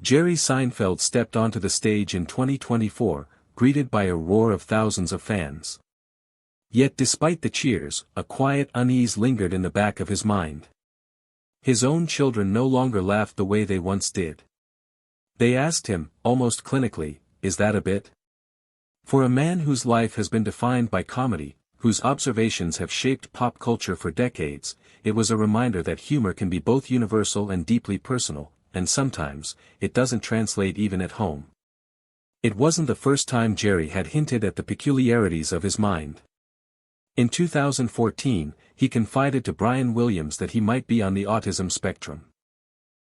Jerry Seinfeld stepped onto the stage in 2024, greeted by a roar of thousands of fans. Yet despite the cheers, a quiet unease lingered in the back of his mind. His own children no longer laughed the way they once did. They asked him, almost clinically, "Is that a bit?" For a man whose life has been defined by comedy, whose observations have shaped pop culture for decades, it was a reminder that humor can be both universal and deeply personal, and sometimes, it doesn't translate even at home. It wasn't the first time Jerry had hinted at the peculiarities of his mind. In 2014, he confided to Brian Williams that he might be on the autism spectrum.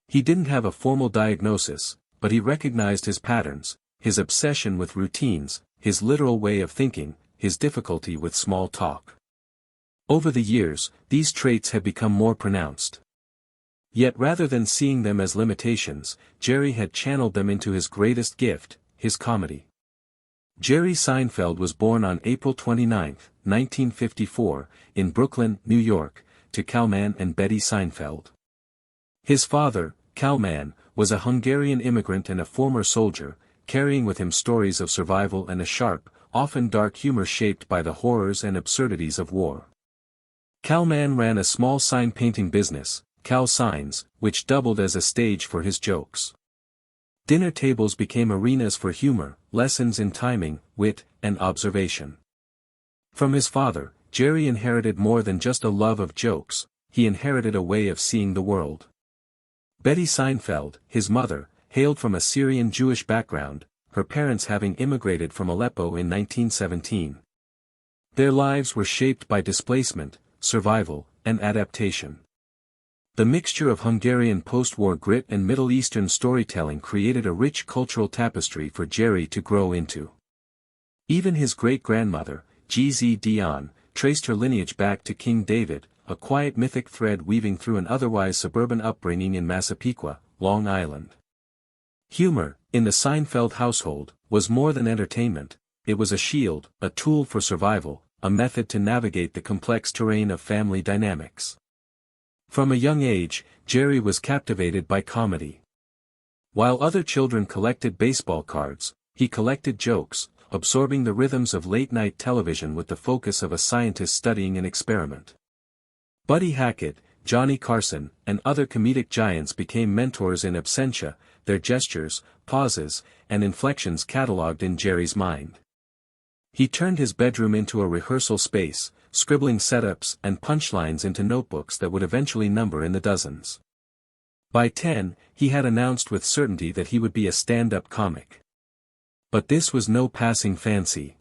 He didn't have a formal diagnosis, but he recognized his patterns, his obsession with routines, his literal way of thinking, his difficulty with small talk. Over the years, these traits had become more pronounced. Yet rather than seeing them as limitations, Jerry had channeled them into his greatest gift, his comedy. Jerry Seinfeld was born on April 29, 1954, in Brooklyn, New York, to Kalman and Betty Seinfeld. His father, Kalman, was a Hungarian immigrant and a former soldier, carrying with him stories of survival and a sharp, often dark humor shaped by the horrors and absurdities of war. Kalman ran a small sign-painting business, Cal Signs, which doubled as a stage for his jokes. Dinner tables became arenas for humor, lessons in timing, wit, and observation. From his father, Jerry inherited more than just a love of jokes, he inherited a way of seeing the world. Betty Seinfeld, his mother, hailed from a Syrian Jewish background, her parents having immigrated from Aleppo in 1917. Their lives were shaped by displacement, survival, and adaptation. The mixture of Hungarian post-war grit and Middle Eastern storytelling created a rich cultural tapestry for Jerry to grow into. Even his great-grandmother, G.Z. Dion, traced her lineage back to King David, a quiet mythic thread weaving through an otherwise suburban upbringing in Massapequa, Long Island. Humor, in the Seinfeld household, was more than entertainment, it was a shield, a tool for survival, a method to navigate the complex terrain of family dynamics. From a young age, Jerry was captivated by comedy. While other children collected baseball cards, he collected jokes, absorbing the rhythms of late-night television with the focus of a scientist studying an experiment. Buddy Hackett, Johnny Carson, and other comedic giants became mentors in absentia, their gestures, pauses, and inflections catalogued in Jerry's mind. He turned his bedroom into a rehearsal space, scribbling setups and punchlines into notebooks that would eventually number in the dozens. By 10, he had announced with certainty that he would be a stand-up comic. But this was no passing fancy.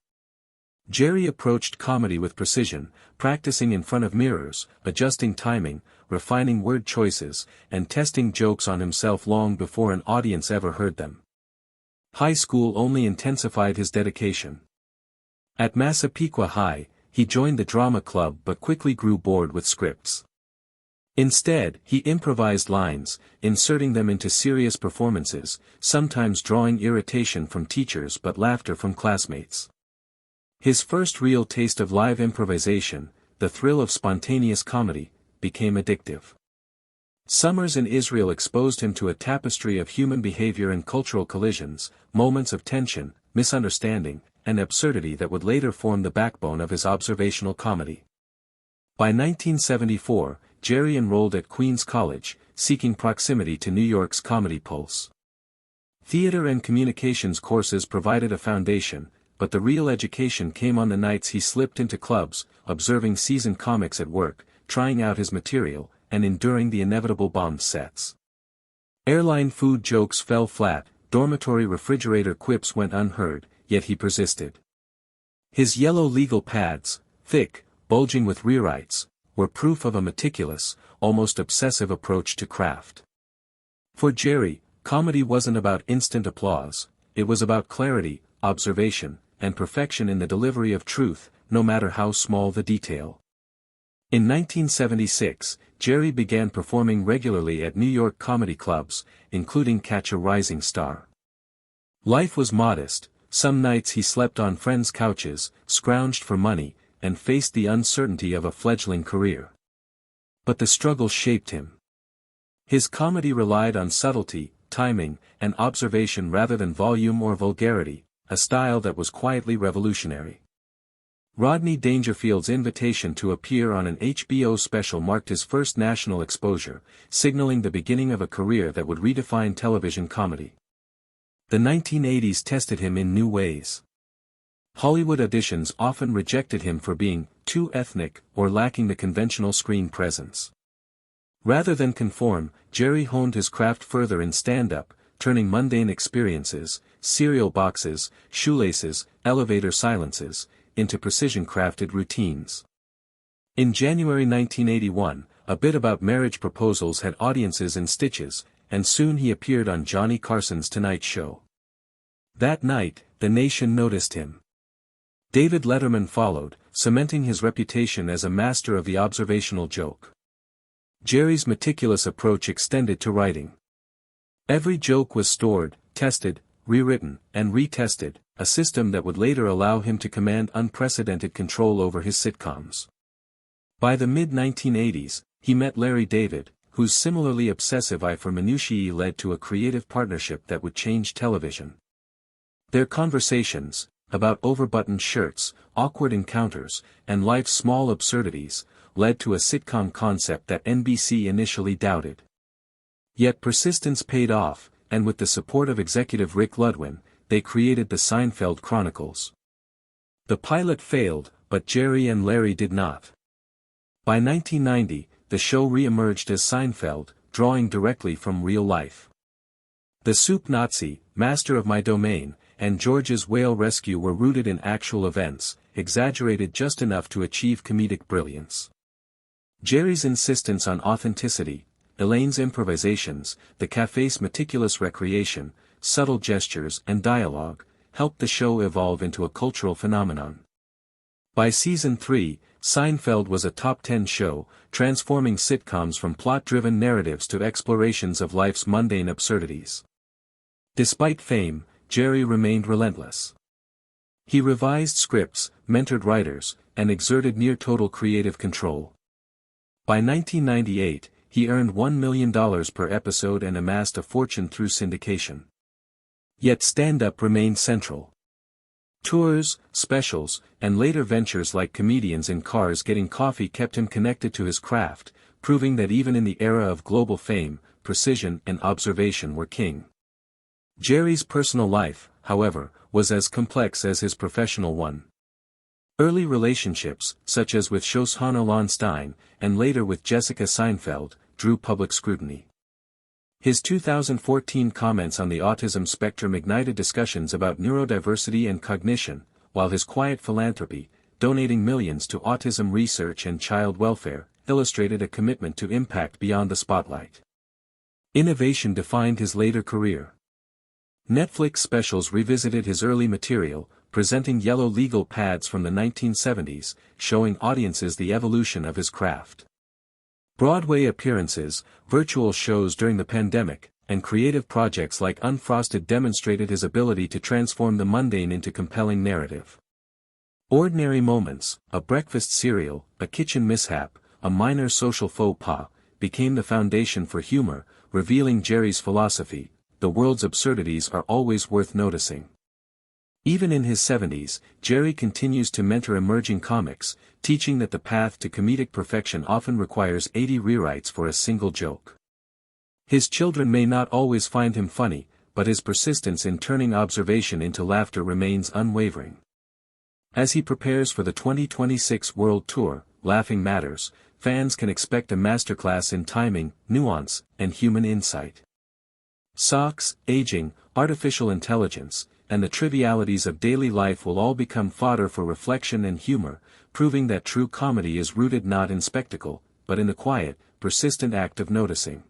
Jerry approached comedy with precision, practicing in front of mirrors, adjusting timing, refining word choices, and testing jokes on himself long before an audience ever heard them. High school only intensified his dedication. At Massapequa High, he joined the drama club but quickly grew bored with scripts. Instead, he improvised lines, inserting them into serious performances, sometimes drawing irritation from teachers but laughter from classmates. His first real taste of live improvisation, the thrill of spontaneous comedy, became addictive. Summers in Israel exposed him to a tapestry of human behavior and cultural collisions, moments of tension, misunderstanding, and absurdity that would later form the backbone of his observational comedy. By 1974, Jerry enrolled at Queens College, seeking proximity to New York's comedy pulse. Theater and communications courses provided a foundation, but the real education came on the nights he slipped into clubs, observing seasoned comics at work, trying out his material, and enduring the inevitable bombed sets. Airline food jokes fell flat, dormitory refrigerator quips went unheard, yet he persisted. His yellow legal pads, thick, bulging with rewrites, were proof of a meticulous, almost obsessive approach to craft. For Jerry, comedy wasn't about instant applause, it was about clarity, observation, and perfection in the delivery of truth, no matter how small the detail. In 1976, Jerry began performing regularly at New York comedy clubs, including Catch a Rising Star. Life was modest. Some nights he slept on friends' couches, scrounged for money, and faced the uncertainty of a fledgling career. But the struggle shaped him. His comedy relied on subtlety, timing, and observation rather than volume or vulgarity, a style that was quietly revolutionary. Rodney Dangerfield's invitation to appear on an HBO special marked his first national exposure, signaling the beginning of a career that would redefine television comedy. The 1980s tested him in new ways. Hollywood auditions often rejected him for being too ethnic or lacking the conventional screen presence. Rather than conform, Jerry honed his craft further in stand-up, turning mundane experiences, cereal boxes, shoelaces, elevator silences, into precision-crafted routines. In January 1981, a bit about marriage proposals had audiences in stitches, and soon he appeared on Johnny Carson's Tonight Show. That night, the nation noticed him. David Letterman followed, cementing his reputation as a master of the observational joke. Jerry's meticulous approach extended to writing. Every joke was stored, tested, rewritten, and retested, a system that would later allow him to command unprecedented control over his sitcoms. By the mid-1980s, he met Larry David, whose similarly obsessive eye for minutiae led to a creative partnership that would change television. Their conversations, about overbuttoned shirts, awkward encounters, and life's small absurdities, led to a sitcom concept that NBC initially doubted. Yet persistence paid off, and with the support of executive Rick Ludwin, they created the Seinfeld Chronicles. The pilot failed, but Jerry and Larry did not. By 1990, the show re-emerged as Seinfeld, drawing directly from real life. The Soup Nazi, Master of My Domain, and George's Whale Rescue were rooted in actual events, exaggerated just enough to achieve comedic brilliance. Jerry's insistence on authenticity, Elaine's improvisations, the cafe's meticulous recreation, subtle gestures and dialogue, helped the show evolve into a cultural phenomenon. By season 3, Seinfeld was a top 10 show, transforming sitcoms from plot-driven narratives to explorations of life's mundane absurdities. Despite fame, Jerry remained relentless. He revised scripts, mentored writers, and exerted near-total creative control. By 1998, he earned $1 million per episode and amassed a fortune through syndication. Yet stand-up remained central. Tours, specials, and later ventures like Comedians in Cars Getting Coffee kept him connected to his craft, proving that even in the era of global fame, precision and observation were king. Jerry's personal life, however, was as complex as his professional one. Early relationships, such as with Shoshana Lonstein, and later with Jessica Seinfeld, drew public scrutiny. His 2014 comments on the autism spectrum ignited discussions about neurodiversity and cognition, while his quiet philanthropy, donating millions to autism research and child welfare, illustrated a commitment to impact beyond the spotlight. Innovation defined his later career. Netflix specials revisited his early material, presenting yellow legal pads from the 1970s, showing audiences the evolution of his craft. Broadway appearances, virtual shows during the pandemic, and creative projects like Unfrosted demonstrated his ability to transform the mundane into compelling narrative. Ordinary Moments, a breakfast cereal, a kitchen mishap, a minor social faux pas, became the foundation for humor, revealing Jerry's philosophy: the world's absurdities are always worth noticing. Even in his 70s, Jerry continues to mentor emerging comics, teaching that the path to comedic perfection often requires 80 rewrites for a single joke. His children may not always find him funny, but his persistence in turning observation into laughter remains unwavering. As he prepares for the 2026 World Tour, Laughing Matters, fans can expect a masterclass in timing, nuance, and human insight. Socks, aging, artificial intelligence, and the trivialities of daily life will all become fodder for reflection and humor, proving that true comedy is rooted not in spectacle, but in the quiet, persistent act of noticing.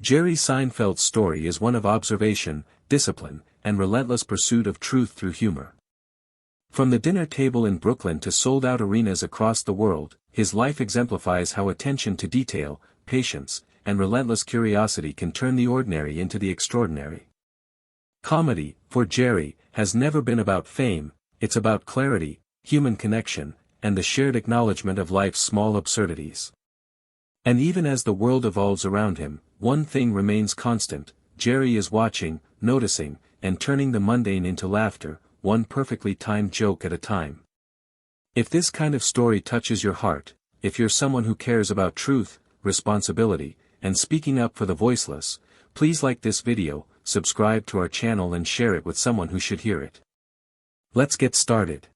Jerry Seinfeld's story is one of observation, discipline, and relentless pursuit of truth through humor. From the dinner table in Brooklyn to sold-out arenas across the world, his life exemplifies how attention to detail, patience, and relentless curiosity can turn the ordinary into the extraordinary. Comedy, for Jerry, has never been about fame, it's about clarity, human connection, and the shared acknowledgement of life's small absurdities. And even as the world evolves around him, one thing remains constant: Jerry is watching, noticing, and turning the mundane into laughter, one perfectly timed joke at a time. If this kind of story touches your heart, if you're someone who cares about truth, responsibility, and speaking up for the voiceless, please like this video, subscribe to our channel and share it with someone who should hear it. Let's get started.